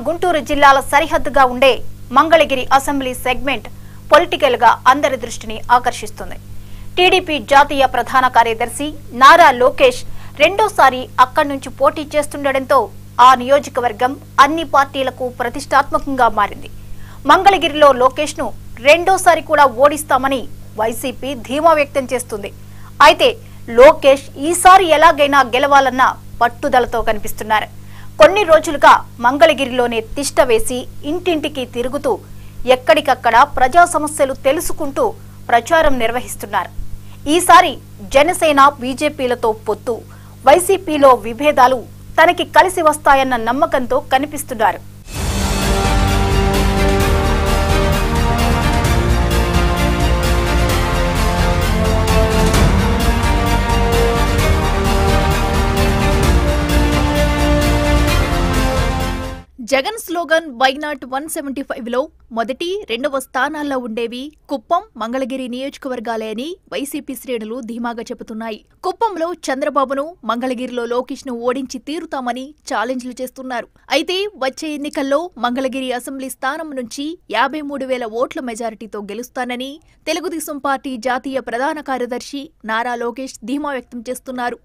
గుంటూరు జిల్లాల సరిహద్దుగా ఉండే మంగళగిరి అసెంబ్లీ సెగ్మెంట్ పొలిటికల్ గా అందరి దృష్టిని ఆకర్షిస్తుంది. టీడీపీ జాతీయ ప్రధాన కార్యదర్శి నారా లోకేష్ రెండోసారి అక్కడి నుంచి పోటీ చేస్తుండటంతో ఆ నియోజకవర్గం అన్ని పార్టీలకు ప్రతిష్టాత్మకంగా మారింది. మంగళగిరిలో లోకేష్ ను రెండోసారి కూడా ఓడిస్తామని వైసీపీ ధీమా వ్యక్తం చేస్తుంది. అయితే లోకేష్ ఈసారి ఎలాగైనా గెలవాలన్న పట్టుదలతో కనిపిస్తున్నారు. కొన్ని రోజులుగా మంగళగిరిలోనే తిష్ట వేసి ఇంటింటికి తిరుగుతూ ఎక్కడికక్కడ ప్రజా సమస్యలు తెలుసుకుంటూ ప్రచారం నిర్వహిస్తున్నారు. ఈసారి జనసేన బీజేపీలతో పొత్తు, వైసీపీలో విభేదాలు తనకి కలిసి వస్తాయన్న నమ్మకంతో కనిపిస్తున్నారు. జగన్ స్లోగన్ వైనాట్ 175లో మొదటి, రెండవ స్థానాల్లో ఉండేవి కుప్పం, మంగళగిరి నియోజకవర్గాలే అని వైసీపీ శ్రేణులు ధీమాగా చెబుతున్నాయి. కుప్పంలో చంద్రబాబును, మంగళగిరిలో లోకేష్ ను ఓడించి తీరుతామని ఛాలెంజ్లు చేస్తున్నారు. అయితే వచ్చే ఎన్నికల్లో మంగళగిరి అసెంబ్లీ స్థానం నుంచి 53,000 ఓట్ల మెజారిటీతో గెలుస్తానని తెలుగుదేశం పార్టీ జాతీయ ప్రధాన కార్యదర్శి నారా లోకేష్ ధీమా వ్యక్తం చేస్తున్నారు.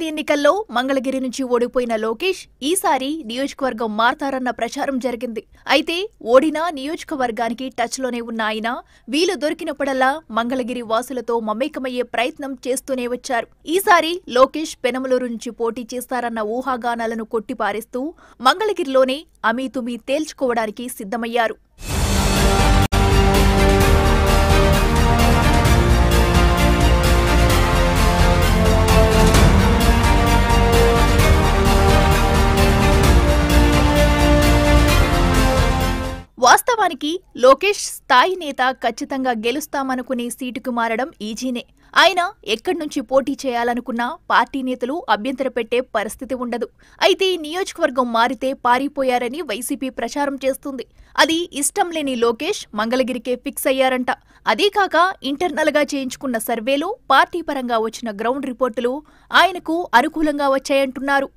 ఎన్నికల్లో మంగళగిరి నుంచి ఓడిపోయిన లోకేష్ ఈసారి నియోజకవర్గం మారతారన్న ప్రచారం జరిగింది. అయితే ఓడినా నియోజకవర్గానికి టచ్లోనే ఉన్న ఆయన వీలు దొరికినప్పుడల్లా మంగళగిరి వాసులతో మమేకమయ్యే ప్రయత్నం చేస్తూనే వచ్చారు. ఈసారి లోకేష్ పెనమలూరు నుంచి పోటీ చేస్తారన్న ఊహాగానాలను కొట్టిపారేస్తూ మంగళగిరిలోనే అమీతుమీ తేల్చుకోవడానికి సిద్ధమయ్యారు. వాస్తవానికి లోకేష్ స్థాయి నేత ఖచ్చితంగా గెలుస్తామనుకునే సీటుకు మారడం ఈజీనే. ఆయన ఎక్కడి నుంచి పోటీ చేయాలనుకున్నా పార్టీ నేతలు అభ్యంతర పెట్టే పరిస్థితి ఉండదు. అయితే నియోజకవర్గం మారితే పారిపోయారని వైసీపీ ప్రచారం చేస్తుంది. అది ఇష్టం లేని లోకేష్ మంగళగిరికే ఫిక్స్ అయ్యారంట. అదీకాక ఇంటర్నల్ గా చేయించుకున్న సర్వేలు, పార్టీ పరంగా వచ్చిన గ్రౌండ్ రిపోర్టులు ఆయనకు అనుకూలంగా వచ్చాయంటున్నారు.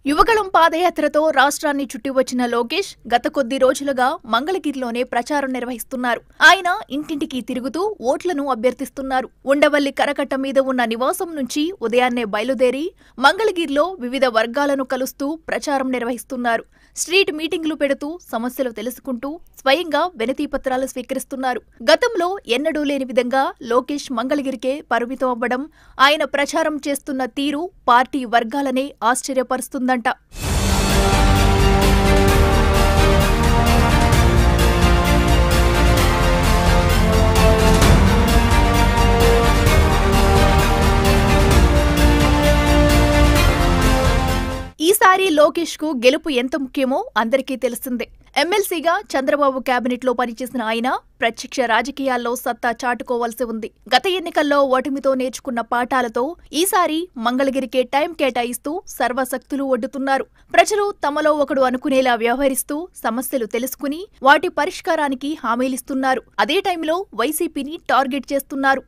యువగళం పాదయాత్రతో రాష్ట్రాన్ని చుట్టి వచ్చిన లోకేష్ గత కొద్ది రోజులుగా మంగళగిరిలోనే ప్రచారం నిర్వహిస్తున్నారు. ఆయన ఇంటింటికి తిరుగుతూ ఓట్లను అభ్యర్థిస్తున్నారు. ఉండవల్లి కరకట్ట మీద ఉన్న నివాసం నుంచి ఉదయాన్నే బయలుదేరి మంగళగిరిలో వివిధ వర్గాలను కలుస్తూ ప్రచారం నిర్వహిస్తున్నారు. స్ట్రీట్ మీటింగులు పెడుతూ సమస్యలు తెలుసుకుంటూ స్వయంగా వినతిపత్రాలు స్వీకరిస్తున్నారు. గతంలో ఎన్నడూ లేని విధంగా లోకేష్ మంగళగిరికే పరిమితం అవ్వడం, ఆయన ప్రచారం చేస్తున్న తీరు పార్టీ వర్గాలనే ఆశ్చర్యపరుస్తుందంట. ఈసారి లోకేష్ కు గెలుపు ఎంత ముఖ్యమో అందరికీ తెలిసిందే. ఎమ్మెల్సీగా చంద్రబాబు కేబినెట్ లో పనిచేసిన ఆయన ప్రత్యక్ష రాజకీయాల్లో సత్తా చాటుకోవాల్సి ఉంది. గత ఎన్నికల్లో ఓటమితో నేర్చుకున్న పాఠాలతో ఈసారి మంగళగిరికే టైం కేటాయిస్తూ సర్వశక్తులు ఒడ్డుతున్నారు. ప్రజలు తమలో ఒకడు అనుకునేలా వ్యవహరిస్తూ సమస్యలు తెలుసుకుని వాటి పరిష్కారానికి హామీలిస్తున్నారు. అదే టైంలో వైసీపీని టార్గెట్ చేస్తున్నారు.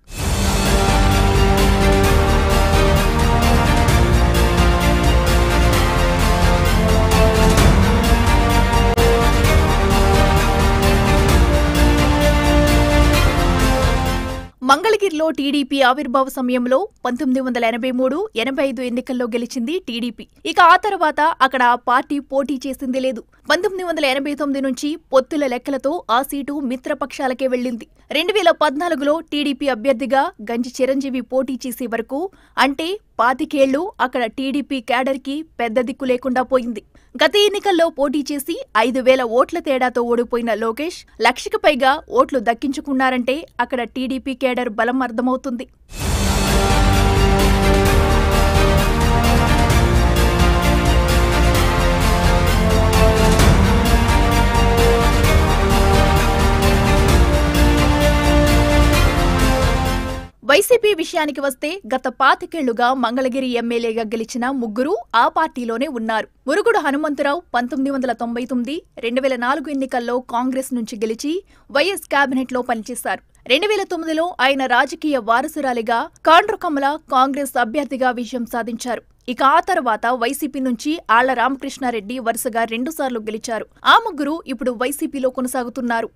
మంగళగిరిలో టీడీపీ ఆవిర్భావ సమయంలో 1983-85 ఎన్నికల్లో గెలిచింది టీడీపీ. ఇక ఆ తర్వాత అక్కడ పార్టీ పోటీ చేసింది లేదు. 1989 నుంచి పొత్తుల లెక్కలతో ఆ సీటు మిత్రపక్షాలకే వెళ్లింది. 2014లో టీడీపీ అభ్యర్థిగా గంజి చిరంజీవి పోటీ చేసే వరకు, అంటే 25 ఏళ్లు అక్కడ టీడీపీ క్యాడర్కి పెద్ద దిక్కు లేకుండా పోయింది. గత ఎన్నికల్లో పోటీ చేసి 5,000 ఓట్ల తేడాతో ఓడిపోయిన లోకేష్ 1,00,000కి పైగా ఓట్లు దక్కించుకున్నారంటే అక్కడ టీడీపీ కేడర్ బలం అర్థమవుతుంది. వైసీపీ విషయానికి వస్తే గత 25 ఏళ్లుగా మంగళగిరి ఎమ్మెల్యేగా గెలిచిన ముగ్గురు ఆ పార్టీలోనే ఉన్నారు. మురుగుడు హనుమంతరావు 1999, 2004 ఎన్నికల్లో కాంగ్రెస్ నుంచి గెలిచి వైఎస్ కేబినెట్ లో పనిచేశారు. 2009లో ఆయన రాజకీయ వారసురాలిగా కాండ్రుకమ్మల కాంగ్రెస్ అభ్యర్థిగా విజయం సాధించారు. ఇక ఆ తర్వాత వైసీపీ నుంచి ఆళ్ల రామకృష్ణారెడ్డి వరుసగా 2 సార్లు గెలిచారు. ఆ ముగ్గురు ఇప్పుడు వైసీపీలో కొనసాగుతున్నారు.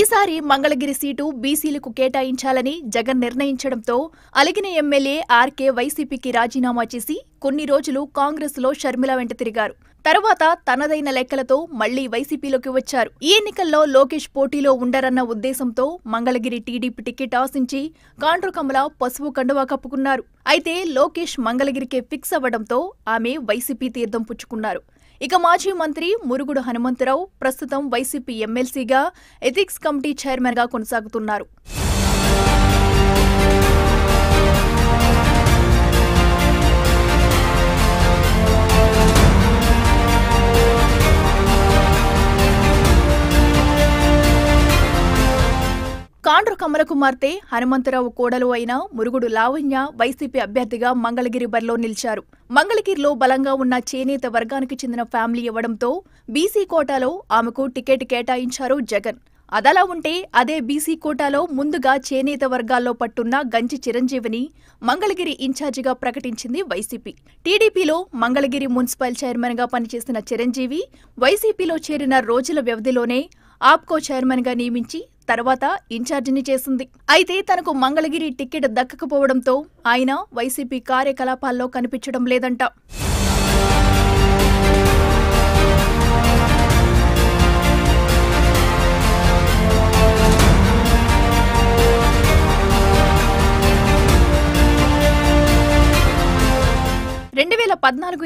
ఈసారి మంగళగిరి సీటు బీసీలకు కేటాయించాలని జగన్ నిర్ణయించడంతో అలిగిన ఎమ్మెల్యే ఆర్కే వైసీపీకి రాజీనామా చేసి కొన్ని రోజులు కాంగ్రెస్ లో షర్మిల వెంట తిరిగారు. తర్వాత తనదైన లెక్కలతో మళ్లీ వైసీపీలోకి వచ్చారు. ఈ ఎన్నికల్లో లోకేష్ పోటీలో ఉండరన్న ఉద్దేశంతో మంగళగిరి టీడీపీ టికెట్ ఆశించి కాండ్రుకమ్మల పసుపు కండువా కప్పుకున్నారు. అయితే లోకేష్ మంగళగిరికే ఫిక్స్ అవ్వడంతో ఆమె వైసీపీ తీర్థం పుచ్చుకున్నారు. ఇక మాజీ మంత్రి మురుగుడు హనుమంతరావు ప్రస్తుతం వైసీపీ ఎమ్మెల్సీగా ఎథిక్స్ కమిటీ చైర్మన్ గా కొనసాగుతున్నారు. కాండ్రుకమ్మల కుమార్తె హనుమంతరావు కోడలు అయిన మురుగుడు లావణ్య వైసీపీ అభ్యర్థిగా మంగళగిరి బరిలో నిలిచారు. మంగళగిరిలో బలంగా ఉన్న చేనేత వర్గానికి చెందిన ఫ్యామిలీ ఇవ్వడంతో బీసీ కోటాలో ఆమెకు టికెట్ కేటాయించారు జగన్. అదలా ఉంటే అదే బీసీ కోటాలో ముందుగా చేనేత వర్గాల్లో పట్టున్న గంజి చిరంజీవిని మంగళగిరి ఇన్ఛార్జిగా ప్రకటించింది వైసీపీ. టీడీపీలో మంగళగిరి మున్సిపల్ చైర్మన్ గా పనిచేసిన చిరంజీవి వైసీపీలో చేరిన రోజుల వ్యవధిలోనే ఆప్కో చైర్మన్ గా నియమించి తర్వాత ఇన్ఛార్జిని చేసింది. అయితే తనకు మంగళగిరి టికెట్ దక్కకపోవడంతో ఆయన వైసీపీ కార్యకలాపాల్లో కనిపించడం లేదంట.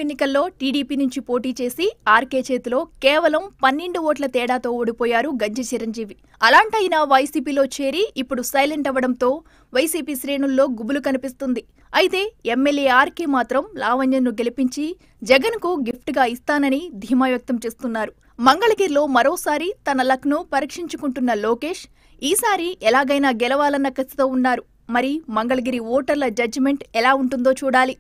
ఎన్నికల్లో టీడీపీ నుంచి పోటీ చేసి ఆర్కే చేతిలో కేవలం 12 ఓట్ల తేడాతో ఓడిపోయారు గంజి చిరంజీవి. అలాంటైనా వైసీపీలో చేరి ఇప్పుడు సైలెంట్ అవ్వడంతో వైసీపీ శ్రేణుల్లో గుబులు కనిపిస్తుంది. అయితే ఎమ్మెల్యే ఆర్కే మాత్రం లావణ్యను గెలిపించి జగన్కు గిఫ్ట్గా ఇస్తానని ధీమా వ్యక్తం చేస్తున్నారు. మంగళగిరిలో మరోసారి తన లక్ను పరీక్షించుకుంటున్న లోకేష్ ఈసారి ఎలాగైనా గెలవాలన్న కసితో ఉన్నారు. మరి మంగళగిరి ఓటర్ల జడ్జిమెంట్ ఎలా ఉంటుందో చూడాలి.